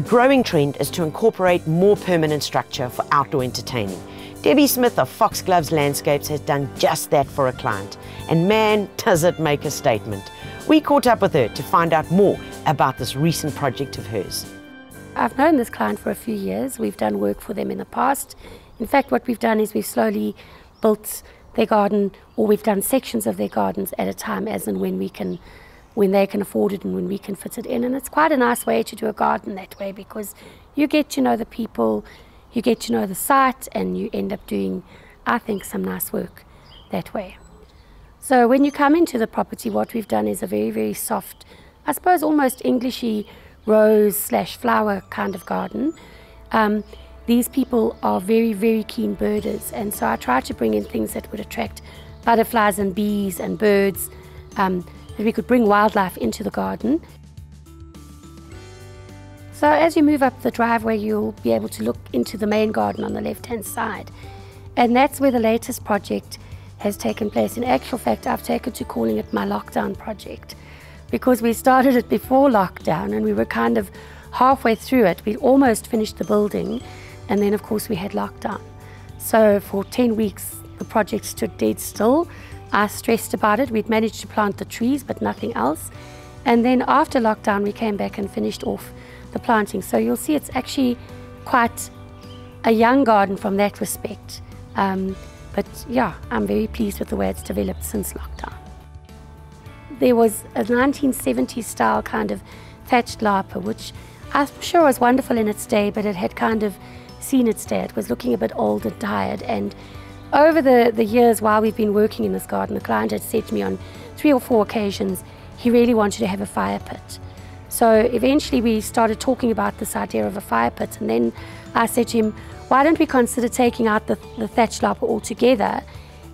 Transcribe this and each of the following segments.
growing trend is to incorporate more permanent structure for outdoor entertaining. Debbie Smit of Foxgloves Landscapes has done just that for a client, and man, does it make a statement. We caught up with her to find out more about this recent project of hers. I've known this client for a few years. We've done work for them in the past. In fact, what we've done is we've slowly built their garden, or we've done sections of their gardens at a time, as and when they can afford it and when we can fit it in. And it's quite a nice way to do a garden that way, because you get to know the people, you get to know the site, and you end up doing, I think, some nice work that way. So when you come into the property, what we've done is a very, very soft, I suppose almost Englishy rose/flower kind of garden. These people are very, very keen birders, and so I tried to bring in things that would attract butterflies and bees and birds, that we could bring wildlife into the garden. So as you move up the driveway, you'll be able to look into the main garden on the left-hand side, and that's where the latest project has taken place. In actual fact, I've taken to calling it my lockdown project, because we started it before lockdown and we were kind of halfway through it. We'd almost finished the building, and then of course we had lockdown. So for 10 weeks the project stood dead still. I stressed about it. We'd managed to plant the trees but nothing else, and then after lockdown we came back and finished off the planting. So you'll see it's actually quite a young garden from that respect, but yeah, I'm very pleased with the way it's developed since lockdown. There was a 1970s style kind of thatched lapa, which I'm sure was wonderful in its day, but it had kind of seen its day. It was looking a bit old and tired, and over the years while we've been working in this garden, the client had said to me on 3 or 4 occasions he really wanted to have a fire pit. So eventually we started talking about this idea of a fire pit, and then I said to him, why don't we consider taking out the thatched lapa altogether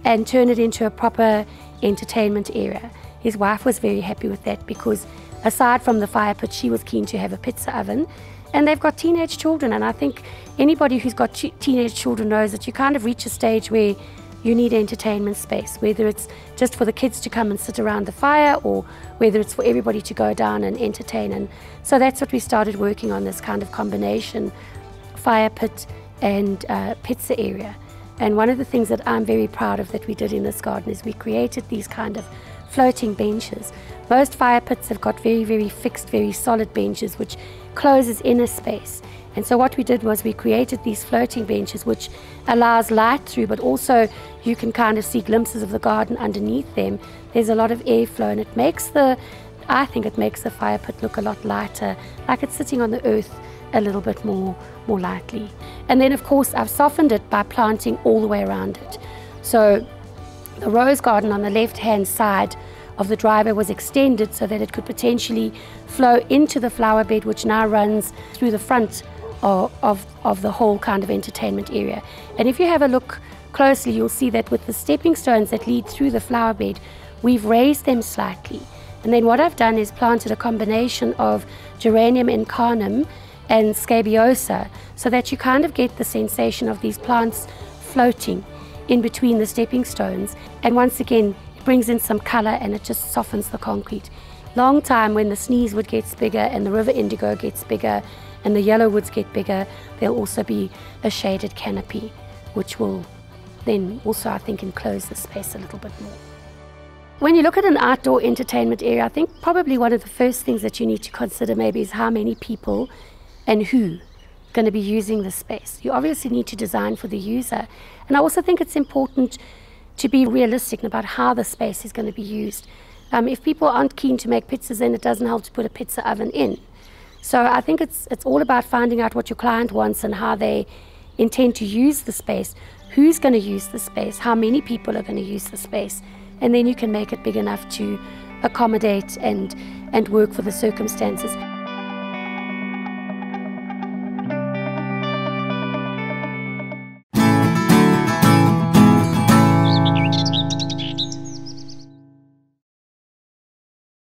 and turn it into a proper entertainment area? His wife was very happy with that, because aside from the fire pit, she was keen to have a pizza oven, and they've got teenage children, and I think anybody who's got teenage children knows that you kind of reach a stage where you need entertainment space, whether it's just for the kids to come and sit around the fire, or whether it's for everybody to go down and entertain. And so that's what we started working on, this kind of combination fire pit and pizza area. And one of the things that I'm very proud of that we did in this garden is we created these kind of floating benches. Most fire pits have got very, very fixed, very solid benches which closes in a space. And so what we did was we created these floating benches which allows light through, but also you can kind of see glimpses of the garden underneath them. There's a lot of airflow, and it makes I think it makes the fire pit look a lot lighter, like it's sitting on the earth a little bit more lightly. And then of course I've softened it by planting all the way around it. So the rose garden on the left-hand side of the driveway was extended so that it could potentially flow into the flower bed, which now runs through the front of the whole kind of entertainment area. And if you have a look closely, you'll see that with the stepping stones that lead through the flower bed, we've raised them slightly. And then what I've done is planted a combination of geranium incarnum and scabiosa, so that you kind of get the sensation of these plants floating in between the stepping stones. And once again, it brings in some color and it just softens the concrete. Long time when the sneezewood gets bigger and the river indigo gets bigger and the yellowwoods get bigger, there'll also be a shaded canopy, which will then also, I think, enclose the space a little bit more. When you look at an outdoor entertainment area, I think probably one of the first things that you need to consider maybe is how many people and who are going to be using the space. You obviously need to design for the user. And I also think it's important to be realistic about how the space is going to be used. If people aren't keen to make pizzas, then it doesn't help to put a pizza oven in. So I think it's all about finding out what your client wants and how they intend to use the space, who's going to use the space, how many people are going to use the space, and then you can make it big enough to accommodate and work for the circumstances.